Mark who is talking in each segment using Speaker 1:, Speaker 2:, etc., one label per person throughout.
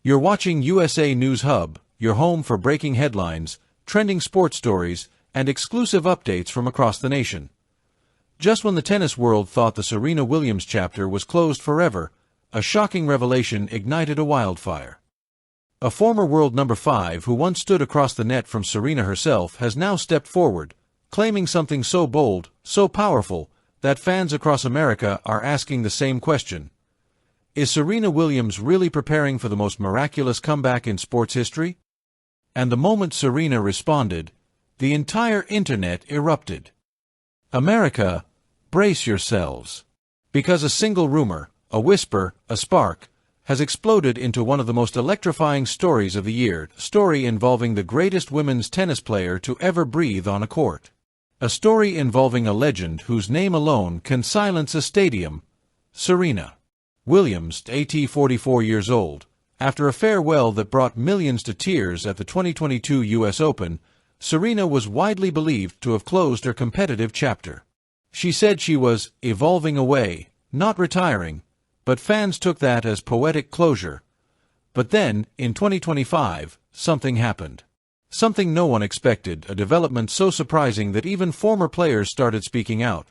Speaker 1: You're watching USA News Hub, your home for breaking headlines, trending sports stories, and exclusive updates from across the nation. Just when the tennis world thought the Serena Williams chapter was closed forever, a shocking revelation ignited a wildfire. A former world number 5 who once stood across the net from Serena herself has now stepped forward, claiming something so bold, so powerful, that fans across America are asking the same question. Is Serena Williams really preparing for the most miraculous comeback in sports history? And the moment Serena responded, the entire internet erupted. America, brace yourselves. Because a single rumor, a whisper, a spark, has exploded into one of the most electrifying stories of the year, a story involving the greatest women's tennis player to ever breathe on a court. A story involving a legend whose name alone can silence a stadium, Serena Williams, 44 years old. After a farewell that brought millions to tears at the 2022 U.S. Open, Serena was widely believed to have closed her competitive chapter. She said she was evolving away, not retiring, but fans took that as poetic closure. But then, in 2025, something happened. Something no one expected, a development so surprising that even former players started speaking out.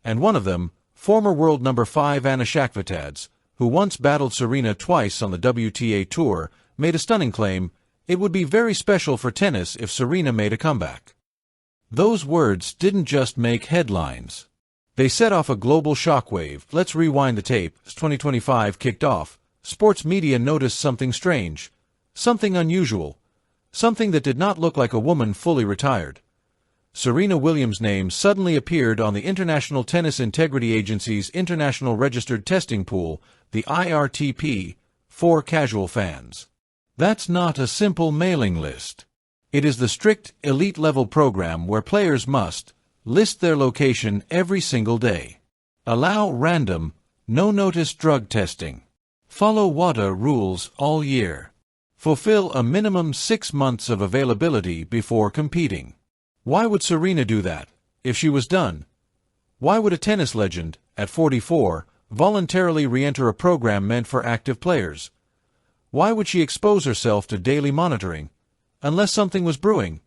Speaker 1: And one of them, former world number 5 Anna Shakhvitadze, who once battled Serena twice on the WTA Tour, made a stunning claim: it would be very special for tennis if Serena made a comeback. Those words didn't just make headlines. They set off a global shockwave. Let's rewind the tape. As 2025 kicked off, sports media noticed something strange, something unusual, something that did not look like a woman fully retired. Serena Williams' name suddenly appeared on the International Tennis Integrity Agency's International Registered Testing Pool, the IRTP, for casual fans. That's not a simple mailing list. It is the strict, elite-level program where players must list their location every single day, allow random, no-notice drug testing, follow WADA rules all year, fulfill a minimum 6 months of availability before competing. Why would Serena do that, if she was done? Why would a tennis legend, at 44, voluntarily re-enter a program meant for active players? Why would she expose herself to daily monitoring, unless something was brewing?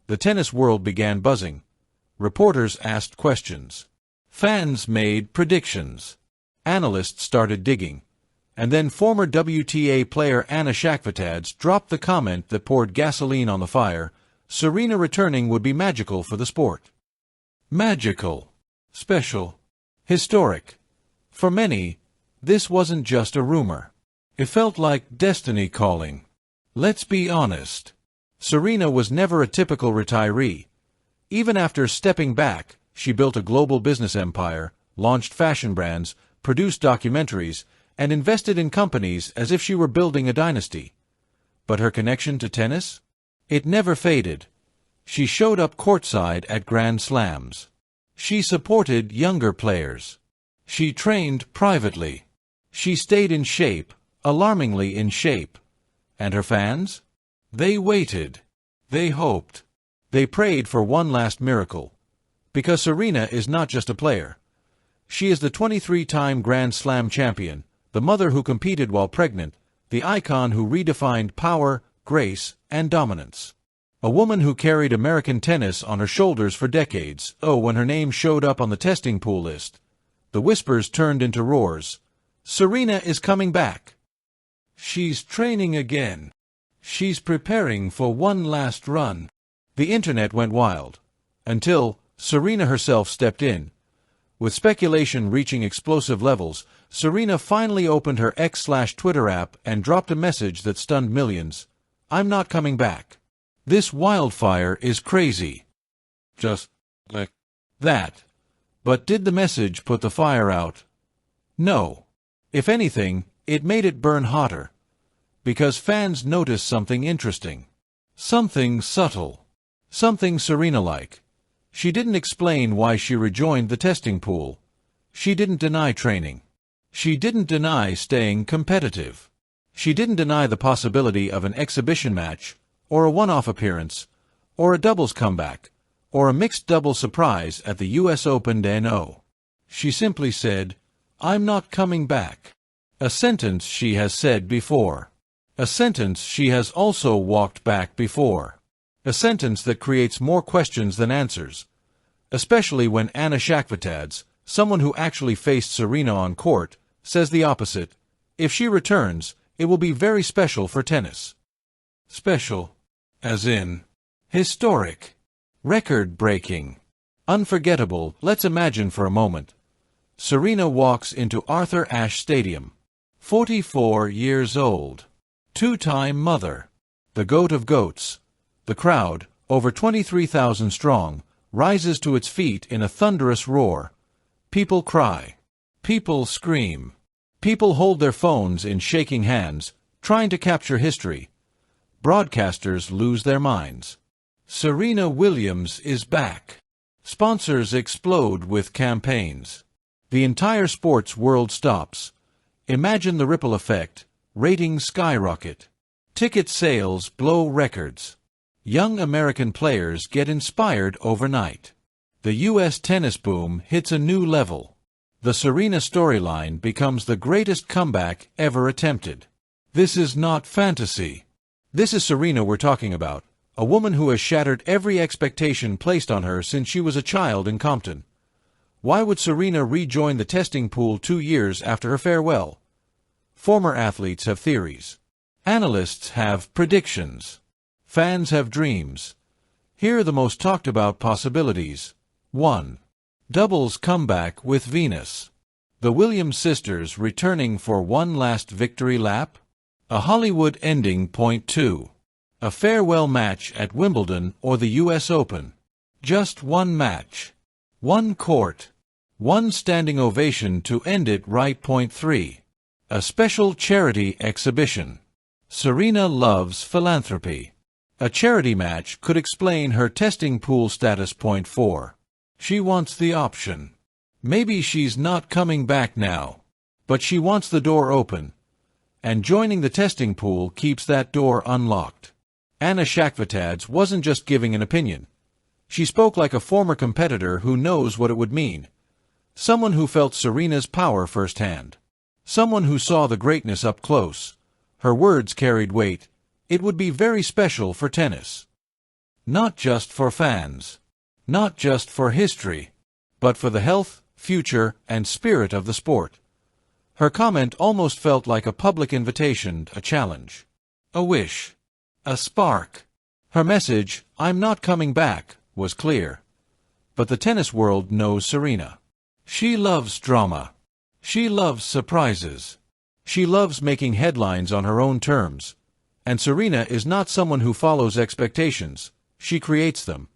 Speaker 1: The tennis world began buzzing. Reporters asked questions. Fans made predictions. Analysts started digging. And then former WTA player Anna Shakhvitadze dropped the comment that poured gasoline on the fire: Serena returning would be magical for the sport. Magical. Special. Historic. For many, this wasn't just a rumor. It felt like destiny calling. Let's be honest. Serena was never a typical retiree. Even after stepping back, she built a global business empire, launched fashion brands, produced documentaries, and invested in companies as if she were building a dynasty. But her connection to tennis? It never faded. She showed up courtside at Grand Slams. She supported younger players. She trained privately. She stayed in shape, alarmingly in shape. And her fans? They waited. They hoped. They prayed for one last miracle. Because Serena is not just a player. She is the 23-time Grand Slam champion, the mother who competed while pregnant, the icon who redefined power, grace, and dominance. A woman who carried American tennis on her shoulders for decades. Oh, when her name showed up on the testing pool list, the whispers turned into roars. Serena is coming back. She's training again. She's preparing for one last run. The internet went wild. Until Serena herself stepped in. With speculation reaching explosive levels, Serena finally opened her X/Twitter app and dropped a message that stunned millions. I'm not coming back. This wildfire is crazy. Just like that. But did the message put the fire out? No. If anything, it made it burn hotter. Because fans noticed something interesting. Something subtle. Something Serena-like. She didn't explain why she rejoined the testing pool. She didn't deny training. She didn't deny staying competitive. She didn't deny the possibility of an exhibition match, or a one-off appearance, or a doubles comeback, or a mixed doubles surprise at the U.S. Open. No. She simply said, I'm not coming back. A sentence she has said before. A sentence she has also walked back before. A sentence that creates more questions than answers. Especially when Anna Shakhvatads, someone who actually faced Serena on court, says the opposite. If she returns, it will be very special for tennis. Special. As in historic. Record-breaking. Unforgettable. Let's imagine for a moment. Serena walks into Arthur Ashe Stadium. 44 years old. Two-time mother. The goat of goats. The crowd, over 23,000 strong, rises to its feet in a thunderous roar. People cry. People scream. People hold their phones in shaking hands, trying to capture history. Broadcasters lose their minds. Serena Williams is back. Sponsors explode with campaigns. The entire sports world stops. Imagine the ripple effect. Ratings skyrocket. Ticket sales blow records. Young American players get inspired overnight. The U.S. tennis boom hits a new level. The Serena storyline becomes the greatest comeback ever attempted. This is not fantasy. This is Serena we're talking about, a woman who has shattered every expectation placed on her since she was a child in Compton. Why would Serena rejoin the testing pool 2 years after her farewell? Former athletes have theories. Analysts have predictions. Fans have dreams. Here are the most talked about possibilities. 1. Doubles comeback with Venus. The Williams sisters returning for one last victory lap? A Hollywood ending. 2. A farewell match at Wimbledon or the U.S. Open. Just one match. One court. One standing ovation to end it right. 3. A special charity exhibition. Serena loves philanthropy. A charity match could explain her testing pool status. 4. She wants the option. Maybe she's not coming back now, but she wants the door open, and joining the testing pool keeps that door unlocked. Anna Shakhvatads wasn't just giving an opinion. She spoke like a former competitor who knows what it would mean. Someone who felt Serena's power firsthand. Someone who saw the greatness up close. Her words carried weight. It would be very special for tennis. Not just for fans. Not just for history. But for the health, future, and spirit of the sport. Her comment almost felt like a public invitation, a challenge. A wish. A spark. Her message, "I'm not coming back," was clear. But the tennis world knows Serena. She loves drama. She loves surprises. She loves making headlines on her own terms. And Serena is not someone who follows expectations. She creates them.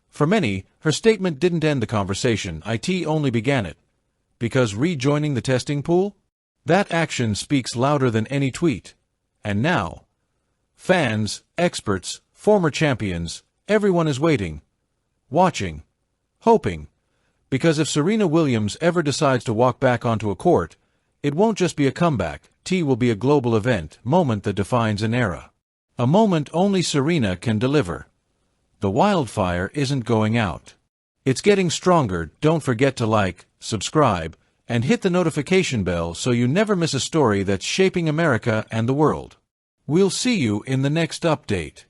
Speaker 1: For many, her statement didn't end the conversation. It only began it. Because rejoining the testing pool? That action speaks louder than any tweet. And now, fans, experts, former champions, everyone is waiting, watching, hoping. Because if Serena Williams ever decides to walk back onto a court, it won't just be a comeback. It will be a global event, moment that defines an era. A moment only Serena can deliver. The wildfire isn't going out. It's getting stronger. Don't forget to like, subscribe, and hit the notification bell so you never miss a story that's shaping America and the world. We'll see you in the next update.